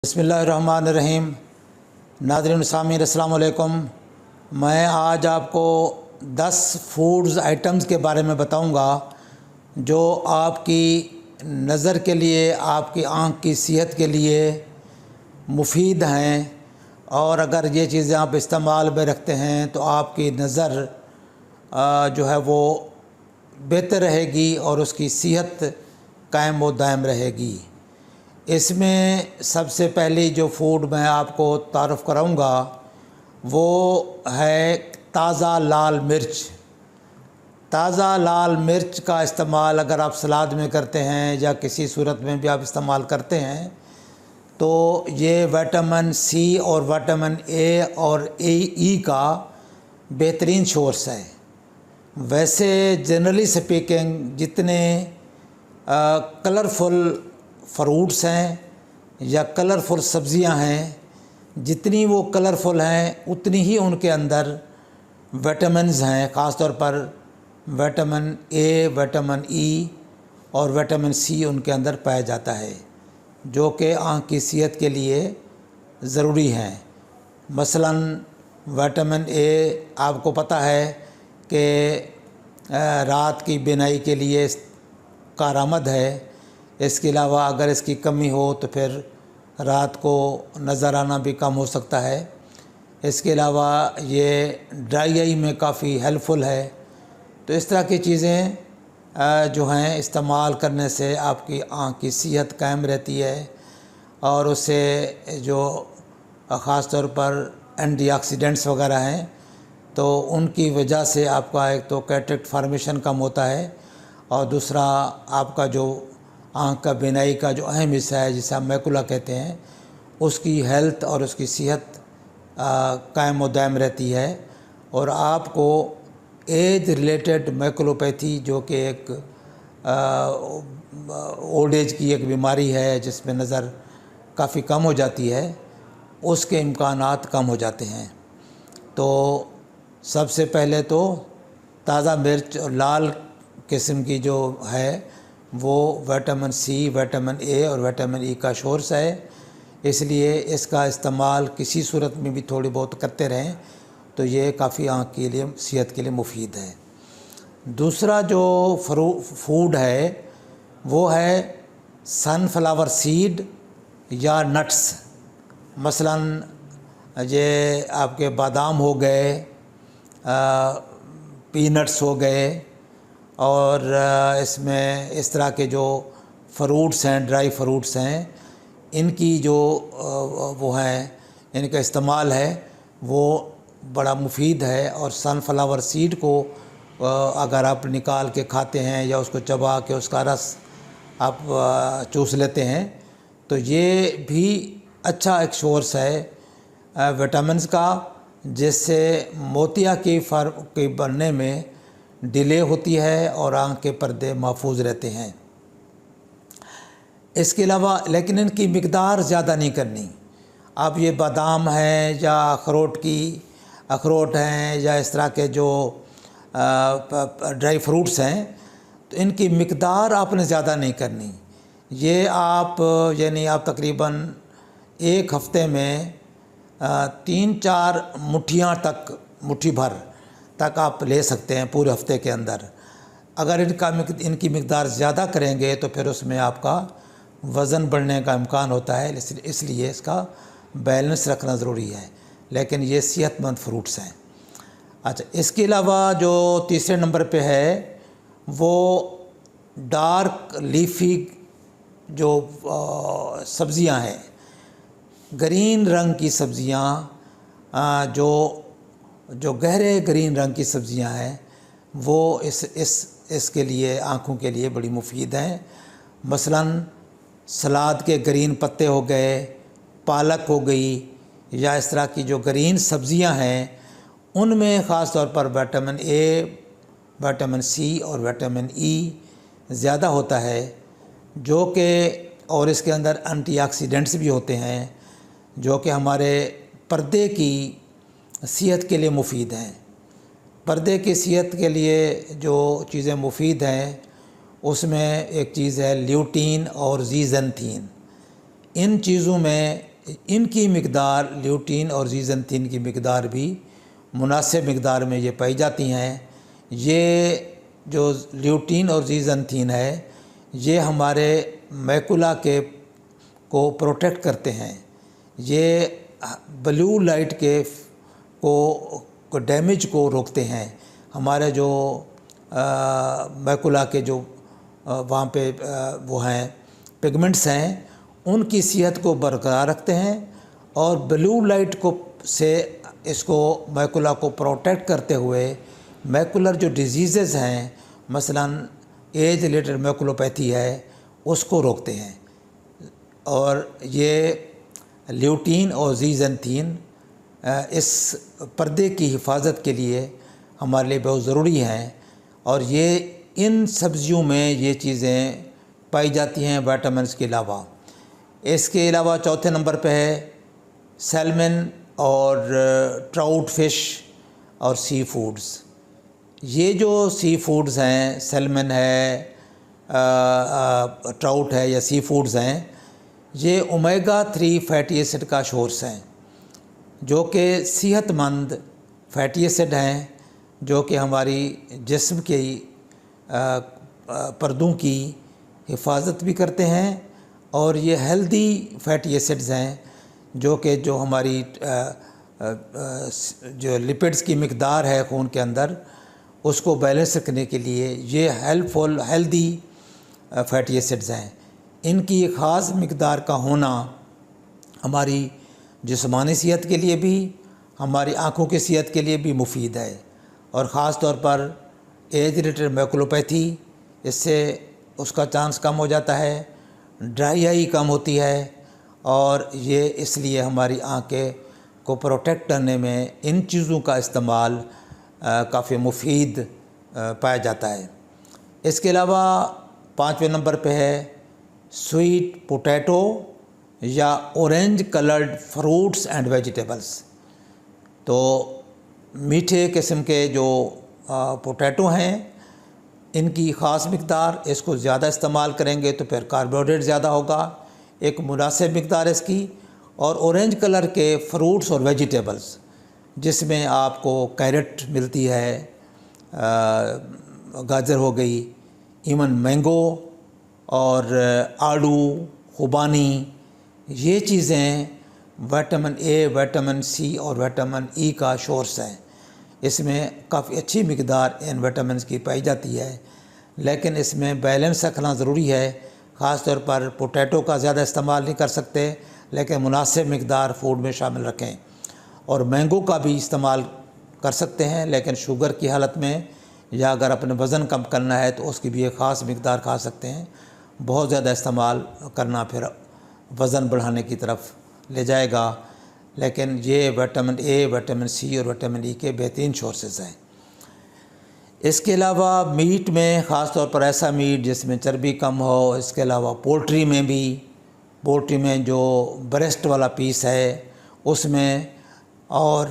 बिस्मिल्लाहिर्रहमानिर्रहीम। नाज़रीन सामीन अस्सलाम वालेकुम। मैं आज आपको 10 फूड्स आइटम्स के बारे में बताऊंगा जो आपकी नज़र के लिए, आपकी आँख की सेहत के लिए मुफीद हैं, और अगर ये चीज़ें आप इस्तेमाल में रखते हैं तो आपकी नज़र जो है वो बेहतर रहेगी और उसकी सेहत कायम व दायम रहेगी। इसमें सबसे पहली जो फूड मैं आपको तारुफ़ कराऊंगा वो है ताज़ा लाल मिर्च। ताज़ा लाल मिर्च का इस्तेमाल अगर आप सलाद में करते हैं या किसी सूरत में भी आप इस्तेमाल करते हैं तो ये विटामिन सी और विटामिन ए और ई का बेहतरीन सोर्स है। वैसे जनरली स्पीकिंग जितने कलरफुल फ्रूट्स हैं या कलरफुल सब्ज़ियां हैं, जितनी वो कलरफुल हैं उतनी ही उनके अंदर विटामिन्स हैं। ख़ास तौर पर विटामिन ए, विटामिन ई और विटामिन सी उनके अंदर पाया जाता है, जो कि आँख की सेहत के लिए ज़रूरी हैं। मसलन विटामिन ए आपको पता है कि रात की बीनाई के लिए कारआमद है। इसके अलावा अगर इसकी कमी हो तो फिर रात को नज़र आना भी कम हो सकता है। इसके अलावा ये ड्राई आई में काफ़ी हेल्पफुल है। तो इस तरह की चीज़ें जो हैं इस्तेमाल करने से आपकी आँख की सेहत कायम रहती है और उससे जो ख़ास तौर पर एंटीऑक्सीडेंट्स वगैरह हैं तो उनकी वजह से आपका एक तो कैटरेक्ट फार्मेशन कम होता है और दूसरा आपका जो आँख का बीनाई का जो अहम हिस्सा है जिसे आप मैकुला कहते हैं उसकी हेल्थ और उसकी सेहत कायम व दायम रहती है। और आपको एज रिलेटेड मैकुलोपैथी जो कि एक ओल्ड एज की एक बीमारी है जिसमें नज़र काफ़ी कम हो जाती है, उसके इम्कानात कम हो जाते हैं। तो सबसे पहले तो ताज़ा मिर्च और लाल किस्म की जो है वो विटामिन सी, विटामिन ए और विटामिन ई का सोर्स है, इसलिए इसका इस्तेमाल किसी सूरत में भी थोड़ी बहुत करते रहें तो ये काफ़ी आँख के लिए, सेहत के लिए मुफीद है। दूसरा जो फूड है वो है सनफ्लावर सीड या नट्स। मसलन ये आपके बादाम हो गए, पीनट्स हो गए, और इसमें इस तरह के जो फ्रूट्स हैं, ड्राई फ्रूट्स हैं, इनकी जो वो हैं, इनका इस्तेमाल है वो बड़ा मुफीद है। और सनफ्लावर सीड को अगर आप निकाल के खाते हैं या उसको चबा के उसका रस आप चूस लेते हैं तो ये भी अच्छा एक सोर्स है विटामिन्स का, जिससे मोतिया की बनने में डिले होती है और आँख के पर्दे महफूज रहते हैं। इसके अलावा लेकिन इनकी मिकदार ज़्यादा नहीं करनी। अब ये बादाम है या अखरोट हैं या इस तरह के जो ड्राई फ्रूट्स हैं तो इनकी मिकदार आपने ज़्यादा नहीं करनी। ये आप यानी आप तकरीबन एक हफ़्ते में 3-4 मुट्ठियाँ तक, मुट्ठी भर तक आप ले सकते हैं पूरे हफ्ते के अंदर। अगर इनकी मिकदार ज़्यादा करेंगे तो फिर उसमें आपका वज़न बढ़ने का इम्कान होता है, इसलिए इसका बैलेंस रखना ज़रूरी है। लेकिन ये सेहतमंद फ्रूट्स हैं। अच्छा, इसके अलावा जो तीसरे नंबर पे है वो डार्क लीफी जो सब्ज़ियां हैं, ग्रीन रंग की सब्ज़ियां, जो गहरे ग्रीन रंग की सब्ज़ियां हैं वो इसके लिए, आँखों के लिए बड़ी मुफीद हैं। मसलन सलाद के ग्रीन पत्ते हो गए, पालक हो गई, या इस तरह की जो ग्रीन सब्ज़ियां हैं उनमें ख़ास तौर पर विटामिन ए, विटामिन सी और विटामिन ई ज़्यादा होता है, जो कि और इसके अंदर एंटीऑक्सीडेंट्स भी होते हैं जो कि हमारे पर्दे की सेहत के लिए मुफीद हैं। पर्दे की सेहत के लिए जो चीज़ें मुफीद हैं उसमें एक चीज़ है ल्यूटीन और ज़ीज़ैंथीन। इन चीज़ों में इनकी मकदार ल्यूटीन और ज़ीज़ैंथीन की मकदार भी मुनासिब मकदार में ये पाई जाती हैं। ये जो ल्यूटीन और ज़ीज़ैंथीन है ये हमारे मैकुला के को प्रोटेक्ट करते हैं। ये ब्लू लाइट के को डैमेज को रोकते हैं। हमारे जो मैकुला के जो वहाँ पे वो हैं पिगमेंट्स हैं उनकी सेहत को बरकरार रखते हैं और ब्लू लाइट को से इसको मैकुला को प्रोटेक्ट करते हुए मैकुलर जो डिजीज़ हैं मसलन एज रिलेटेड मैकुलोपैथी है उसको रोकते हैं। और ये ल्यूटीन और ज़ीज़ैंथीन इस पर्दे की हिफाजत के लिए हमारे लिए बहुत ज़रूरी हैं और ये इन सब्ज़ियों में ये चीज़ें पाई जाती हैं विटामिन्स के अलावा। इसके अलावा चौथे नंबर पे है सैल्मन और ट्राउट फ़िश और सी फूड्स। ये जो सी फूड्स हैं, सैल्मन है, ट्राउट है या सी फूड्स हैं, ये ओमेगा 3 फैटी एसिड का सोर्स हैं जो कि सेहतमंद फैटी एसिड हैं जो कि हमारी जिस्म के पर्दों की हिफाजत भी करते हैं और ये हेल्दी फैटी एसिड्स हैं जो कि जो हमारी जो लिपिड्स की मकदार है खून के अंदर उसको बैलेंस रखने के लिए ये हेल्दी फैटी एसिड्स हैं। इनकी एक ख़ास मकदार का होना हमारी जिस्मानी सेहत के लिए भी हमारी आँखों की सेहत के लिए भी मुफीद है और ख़ास तौर पर एज रिलेटेड मैकुलोपैथी इससे उसका चांस कम हो जाता है, ड्राई आई कम होती है और ये इसलिए हमारी आँखें को प्रोटेक्ट करने में इन चीज़ों का इस्तेमाल काफ़ी मुफीद पाया जाता है। इसके अलावा 5वें नंबर पे है स्वीट पोटैटो या orange coloured fruits and vegetables. तो मीठे किस्म के जो पोटैटो हैं इनकी ख़ास मकदार, इसको ज़्यादा इस्तेमाल करेंगे तो फिर कार्बोहाइड्रेट ज़्यादा होगा, एक मुनासिब मकदार इसकी। और ऑरेंज कलर के फ्रूट्स और वेजिटेबल्स जिसमें आपको कैरेट मिलती है, गाजर हो गई, इवन मैंगो और आड़ू, खुबानी, ये चीज़ें विटामिन ए, विटामिन सी और विटामिन ई का सोर्स है। इसमें काफ़ी अच्छी मकदार इन विटामिन की पाई जाती है, लेकिन इसमें बैलेंस रखना ज़रूरी है। ख़ास तौर पर पोटैटो का ज़्यादा इस्तेमाल नहीं कर सकते, लेकिन मुनासिब मकदार फूड में शामिल रखें। और मैंगो का भी इस्तेमाल कर सकते हैं, लेकिन शुगर की हालत में या अगर अपने वज़न कम करना है तो उसकी भी एक ख़ास मकदार खा सकते हैं। बहुत ज़्यादा इस्तेमाल करना फिर वज़न बढ़ाने की तरफ ले जाएगा, लेकिन ये विटामिन ए, विटामिन सी और विटामिन ई के बेहतरीन सोर्सेज हैं। इसके अलावा मीट में ख़ास तौर पर ऐसा मीट जिसमें चर्बी कम हो, इसके अलावा पोल्ट्री में जो ब्रेस्ट वाला पीस है उसमें, और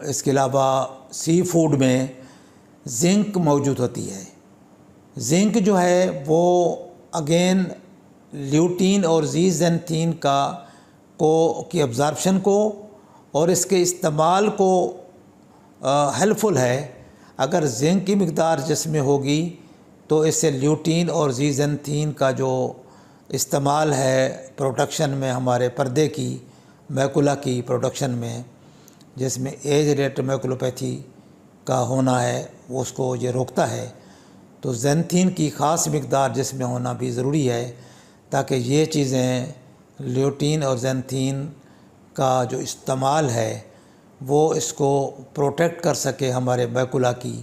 इसके अलावा सी फूड में जिंक मौजूद होती है। जिंक जो है वो अगेन ल्यूटीन और ज़ीज़ैंथीन की अब्ज़ॉर्प्शन को और इसके इस्तेमाल को हेल्पफुल है। अगर जिंक की मकदार जिसमें होगी तो इससे ल्यूटीन और ज़ीज़ैंथीन का जो इस्तेमाल है प्रोडक्शन में, हमारे पर्दे की मैकुला की प्रोडक्शन में, जिसमें एज रिलेटेड मैकुलोपैथी का होना है वो उसको ये रोकता है। तो ज़ैंथीन की ख़ास मकदार जिसमें होना भी ज़रूरी है ताकि ये चीज़ें ल्यूटीन और ज़ैंथीन का जो इस्तेमाल है वो इसको प्रोटेक्ट कर सके हमारे मैकुला की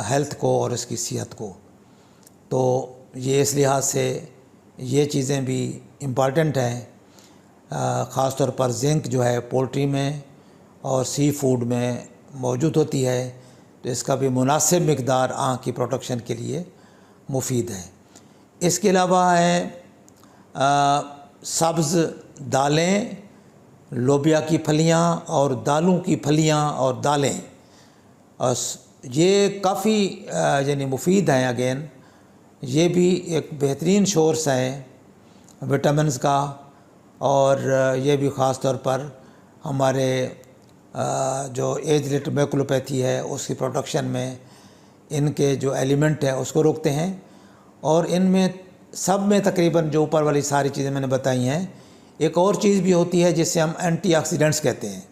हेल्थ को और इसकी सेहत को। तो ये इस लिहाज से ये चीज़ें भी इम्पॉर्टेंट हैं। ख़ास तौर पर जिंक जो है पोल्ट्री में और सी फूड में मौजूद होती है, तो इसका भी मुनासिब मकदार आँख की प्रोटेक्शन के लिए मुफीद है। इसके अलावा है सब्ज़ दालें, लोबिया की फलियाँ और दालों की फलियाँ और दालें, और ये काफ़ी यानी मुफीद हैं। अगेन ये भी एक बेहतरीन सोर्स है विटामिन्स का और ये भी ख़ास तौर पर हमारे जो एज रिलेटेड मैकुलोपैथी है उसकी प्रोटेक्शन में इनके जो एलिमेंट है उसको रोकते हैं। और इनमें सब में तकरीबन जो ऊपर वाली सारी चीज़ें मैंने बताई हैं, एक और चीज़ भी होती है जिसे हम एंटीऑक्सीडेंट्स कहते हैं।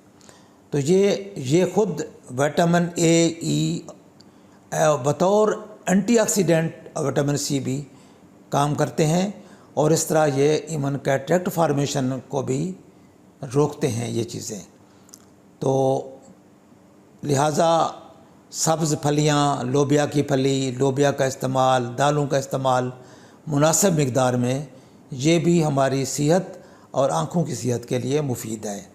तो ये ख़ुद विटामिन ए, ई बतौर एंटीऑक्सीडेंट और विटामिन सी भी काम करते हैं और इस तरह ये इवन कैटरेक्ट फार्मेशन को भी रोकते हैं ये चीज़ें। तो लिहाजा सब्ज़ फलियाँ, लोबिया की फली, लोबिया का इस्तेमाल, दालों का इस्तेमाल मुनासिब मिक़दार में, ये भी हमारी सेहत और आँखों की सेहत के लिए मुफीद है।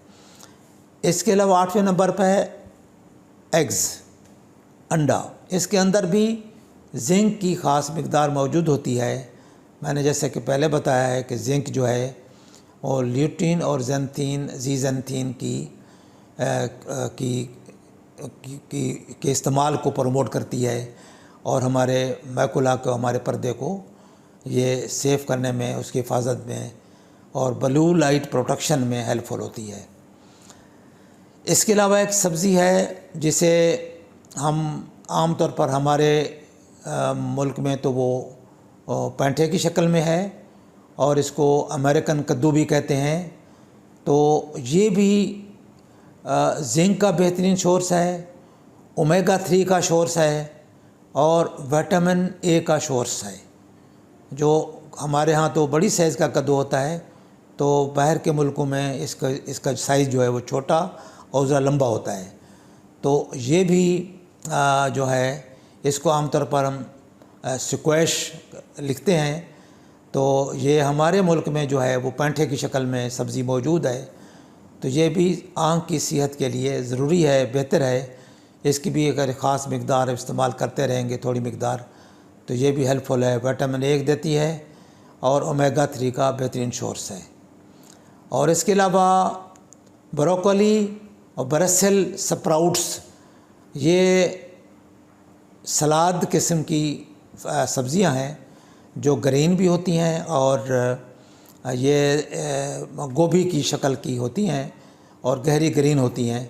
इसके अलावा 8वें नंबर पर है एग्स, अंडा। इसके अंदर भी जिंक की ख़ास मिक़दार मौजूद होती है। मैंने जैसे कि पहले बताया है कि जिंक जो है वो ल्यूटीन और ज़ीज़ैंथीन के इस्तेमाल को प्रमोट करती है और हमारे मैकुला को, हमारे पर्दे को ये सेव करने में, उसकी हिफाजत में और ब्लू लाइट प्रोटेक्शन में हेल्पफुल होती है। इसके अलावा एक सब्ज़ी है जिसे हम आम तौर पर हमारे मुल्क में तो वो पैंठे की शक्ल में है और इसको अमेरिकन कद्दू भी कहते हैं। तो ये भी जिंक का बेहतरीन सोर्स है, ओमेगा 3 का सोर्स है और विटामिन ए का सोर्स है। जो हमारे यहाँ तो बड़ी साइज़ का कद्दू होता है, तो बाहर के मुल्कों में इसका साइज़ जो है वो छोटा और ज़रा लंबा होता है। तो ये भी जो है इसको आमतौर पर हम स्क्वैश लिखते हैं। तो ये हमारे मुल्क में जो है वो पैंठे की शक्ल में सब्ज़ी मौजूद है। तो ये भी आँख की सेहत के लिए ज़रूरी है, बेहतर है। इसकी भी अगर ख़ास मिक़दार इस्तेमाल करते रहेंगे, थोड़ी मिक़दार, तो ये भी हेल्पफुल है। विटामिन ए देती है और ओमेगा 3 का बेहतरीन सोर्स है। और इसके अलावा ब्रोकली और ब्रसेल स्प्राउट्स, ये सलाद किस्म की सब्ज़ियां हैं जो ग्रीन भी होती हैं और ये गोभी की शक्ल की होती हैं और गहरी ग्रीन होती हैं।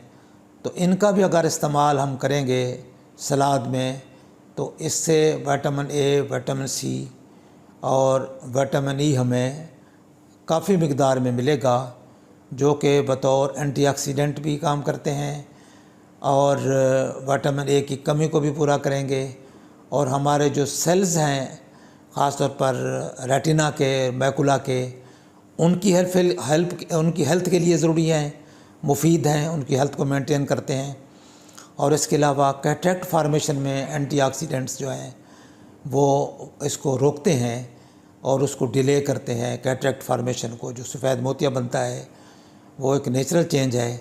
तो इनका भी अगर इस्तेमाल हम करेंगे सलाद में, तो इससे विटामिन ए, विटामिन सी और विटामिन ई हमें काफ़ी मिक़दार में मिलेगा, जो कि बतौर एंटीऑक्सीडेंट भी काम करते हैं और विटामिन ए की कमी को भी पूरा करेंगे। और हमारे जो सेल्स हैं, ख़ास तौर पर रेटिना के, मैकुला के, उनकी उनकी हेल्थ के लिए ज़रूरी हैं, मुफीद हैं, उनकी हेल्थ को मेंटेन करते हैं। और इसके अलावा कैटरेक्ट फार्मेशन में एंटीऑक्सीडेंट्स जो हैं वो इसको रोकते हैं और उसको डिले करते हैं। कैटरेक्ट फार्मेशन को, जो सफ़ेद मोतिया बनता है, वो एक नेचुरल चेंज है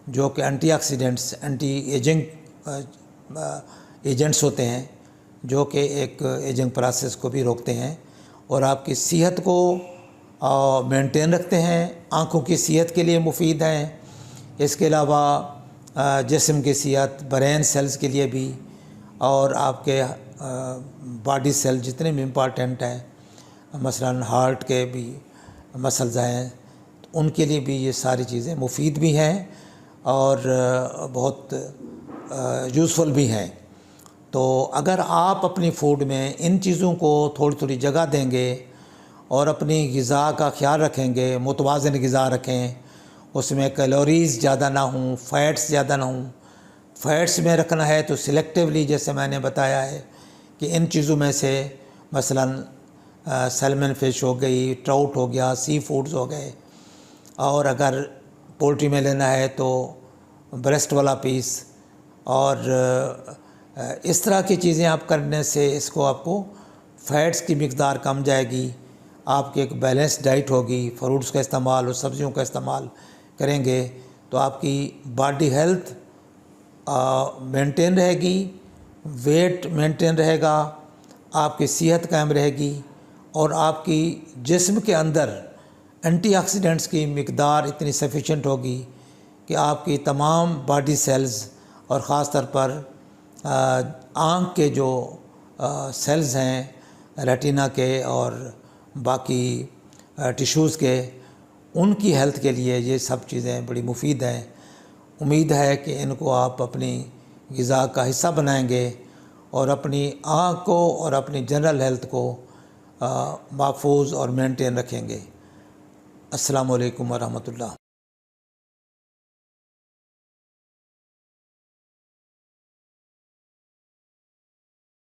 जो कि एंटीऑक्सीडेंट्स, एंटी एजिंग एजेंट्स होते हैं, जो कि एक एजिंग प्रोसेस को भी रोकते हैं और आपकी सेहत को मेंटेन रखते हैं। आँखों की सेहत के लिए मुफीद हैं। इसके अलावा जिस्म की सेहत, ब्रेन सेल्स के लिए भी और आपके बॉडी सेल जितने भी इम्पॉर्टेंट हैं, मसलन हार्ट के भी मसल्स हैं, उनके लिए भी ये सारी चीज़ें मुफीद भी हैं और बहुत यूज़फुल भी हैं। तो अगर आप अपनी फूड में इन चीज़ों को थोड़ी थोड़ी जगह देंगे और अपनी ग़िज़ा का ख्याल रखेंगे, मुतवाज़िन ग़िज़ा रखें, उसमें कैलोरीज़ ज़्यादा ना हों, फ़ैट्स ज़्यादा ना हों। फ़ैट्स में रखना है तो सिलेक्टिवली, जैसे मैंने बताया है कि इन चीज़ों में से मसलन सैल्मन फ़िश हो गई, ट्राउट हो गया, सी फूड्स हो गए, और अगर पोल्ट्री में लेना है तो ब्रेस्ट वाला पीस, और इस तरह की चीज़ें आप करने से इसको आपको फ़ैट्स की मिक़दार कम जाएगी। आपकी एक बैलेंस डाइट होगी, फ्रूट्स का इस्तेमाल और सब्ज़ियों का इस्तेमाल करेंगे तो आपकी बॉडी हेल्थ मेंटेन रहेगी, वेट मेंटेन रहेगा, आपकी सेहत कायम रहेगी और आपकी जिस्म के अंदर एंटीऑक्सीडेंट्स की मिक़दार इतनी सफिशेंट होगी कि आपकी तमाम बॉडी सेल्स और ख़ास तौर पर आँख के जो सेल्स हैं, रेटिना के और बाकी टिश्यूज़ के, उनकी हेल्थ के लिए ये सब चीज़ें बड़ी मुफीद हैं। उम्मीद है कि इनको आप अपनी ग़िज़ा का हिस्सा बनाएंगे और अपनी आँख को और अपनी जनरल हेल्थ को महफूज और मेंटेन रखेंगे। अस्सलामु अलैकुम वरहमतुल्लाह।